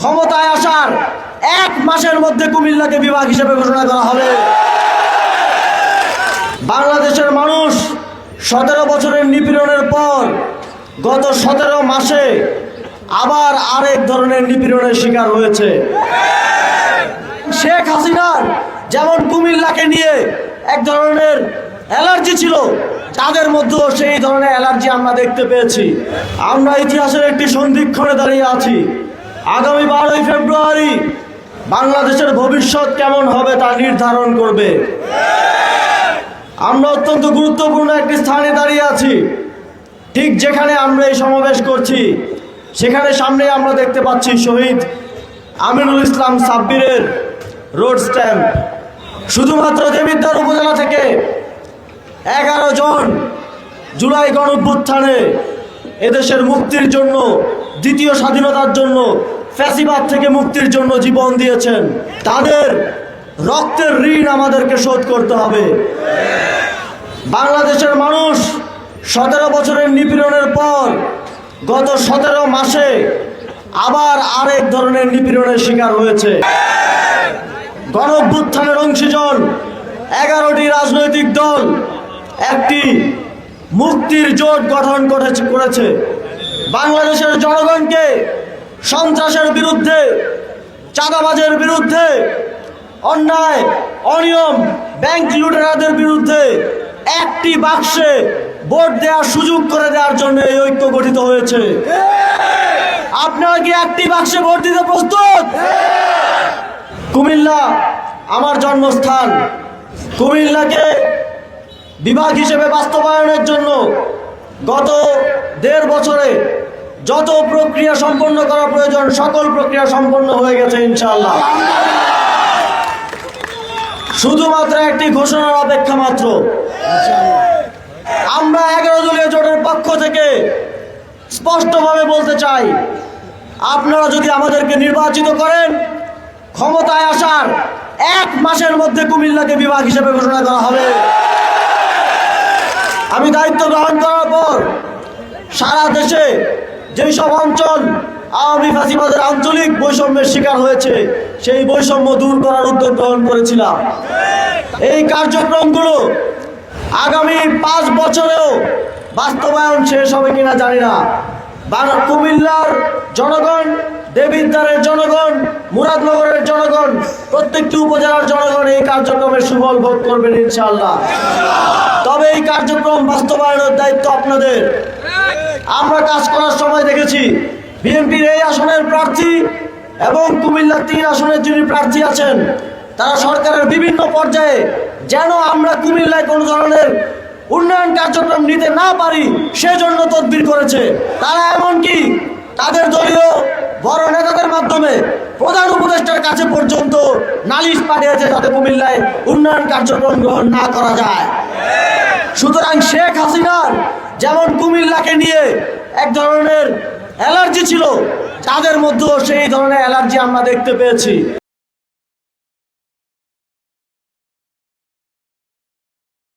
ক্ষমতায় আসার 1 মাসের মধ্যে কুমিল্লাকে বিভাগ হিসেবে ঘোষণা করা হবে। বাংলাদেশের মানুষ 17 বছরের নিপীড়নের পর গত 17 মাসে আবার আরেক ধরনের নিপীড়নের শিকার হয়েছে। শেখ হাসিনার যেমন কুমিল্লাকে নিয়ে এক ধরনের অ্যালার্জি ছিল, তাদের মধ্যেও সেই ধরনের অ্যালার্জি আমরা দেখতে পেয়েছি। আমরা ইতিহাসের একটি সন্ধিক্ষণে দাঁড়িয়ে আছি। আগামী 12ই ফেব্রুয়ারি বাংলাদেশের ভবিষ্যৎ কেমন হবে তা নির্ধারণ করবে। আমরা অত্যন্ত গুরুত্বপূর্ণ একটি স্থানে দাঁড়িয়ে আছি। ঠিক যেখানে আমরা এই সমাবেশ করছি সেখানে সামনে আমরা দেখতে পাচ্ছি শহীদ আমিনুল ইসলাম সাব্বিরের রোড স্ট্যাম্প। শুধুমাত্র দেবিদ্বার উপজেলা থেকে 11 জন জুলাই গণঅভ্যুত্থানে এদেশের মুক্তির জন্য, দ্বিতীয় স্বাধীনতার জন্য, ফ্যাসিবাদ থেকে মুক্তির জন্য জীবন দিয়েছেন। তাদের রক্তের ঋণ আমাদেরকে শোধ করতে হবে। বাংলাদেশের মানুষ 17 বছরের নিপীড়নের পর গত 17 মাসে আবার আরেক ধরনের নিপীড়নের শিকার হয়েছে। গণঅভ্যুত্থানের অংশীজন 11টি রাজনৈতিক দল একটি মুক্তির জোট গঠন করেছে। বাংলাদেশের জনগণকে সন্ত্রাসের বিরুদ্ধে, চাঁদাবাজের বিরুদ্ধে, অন্যায় অনিয়ম ব্যাংক লুটেরাদের বিরুদ্ধে একটি বাক্সে ভোট দেওয়ার সুযোগ করে দেওয়ার জন্য এই ঐক্য গঠিত হয়েছে। আপনারা কি একটি বাক্সে ভোট দিতে প্রস্তুত? কুমিল্লা আমার জন্মস্থান। কুমিল্লাকে বিভাগ হিসেবে বাস্তবায়নের জন্য গত 1.5 বছরে যত প্রক্রিয়া সম্পন্ন করা প্রয়োজন সকল প্রক্রিয়া সম্পন্ন হয়ে গেছে ইনশাআল্লাহ। শুধুমাত্র একটি ঘোষণার অপেক্ষা মাত্র। আমরা 11 দলীয় জোটের পক্ষ থেকে স্পষ্টভাবে বলতে চাই, আপনারা যদি আমাদেরকে নির্বাচিত করেন, ক্ষমতায় আসার 1 মাসের মধ্যে কুমিল্লাকে বিভাগ হিসেবে ঘোষণা করা হবে। আমি দায়িত্ব গ্রহণ করার পর সারা দেশে যেই সব অঞ্চল আওয়ামী ফ্যাসিবাদের আঞ্চলিক বৈষম্যের শিকার হয়েছে সেই বৈষম্য দূর করার উদ্যোগ গ্রহণ করেছিলাম। এই কার্যক্রমগুলো আগামী 5 বছরেও বাস্তবায়ন শেষ হবে কিনা জানি না। কুমিল্লার জনগণ, দেবিদ্বারের জনগণ, মুরাদনগরের জনগণ, প্রত্যেকটি উপজেলার জনগণ এই কার্যক্রমের সুফল ভোগ করবেন ইনশাআল্লাহ। তবে এই কার্যক্রম বাস্তবায়নের দায়িত্ব আপনাদের। আমরা কাজ করার সময় দেখেছি বিএনপির এই আসনের প্রার্থী এবং কুমিল্লার 3 আসনের যিনি প্রার্থী আছেন তারা সরকারের বিভিন্ন পর্যায়ে যেন আমরা কুমিল্লায় কোনো ধরনের উন্নয়ন কার্যক্রম নিতে না পারি সেজন্য তদবির করেছে। তারা এমনকি তাদের দলীয় বড় নেতাদের মাধ্যমে প্রধান উপদেষ্টার কাছে পর্যন্ত নালিশ পাঠিয়েছে যাতে কুমিল্লায় উন্নয়ন কার্যক্রম গ্রহণ না করা যায়। সুতরাং শেখ হাসিনার যেমন কুমিল্লাকে নিয়ে এক ধরনের অ্যালার্জি ছিল, তাদের মধ্যেও সেই ধরনের অ্যালার্জি আমরা দেখতে পেয়েছি।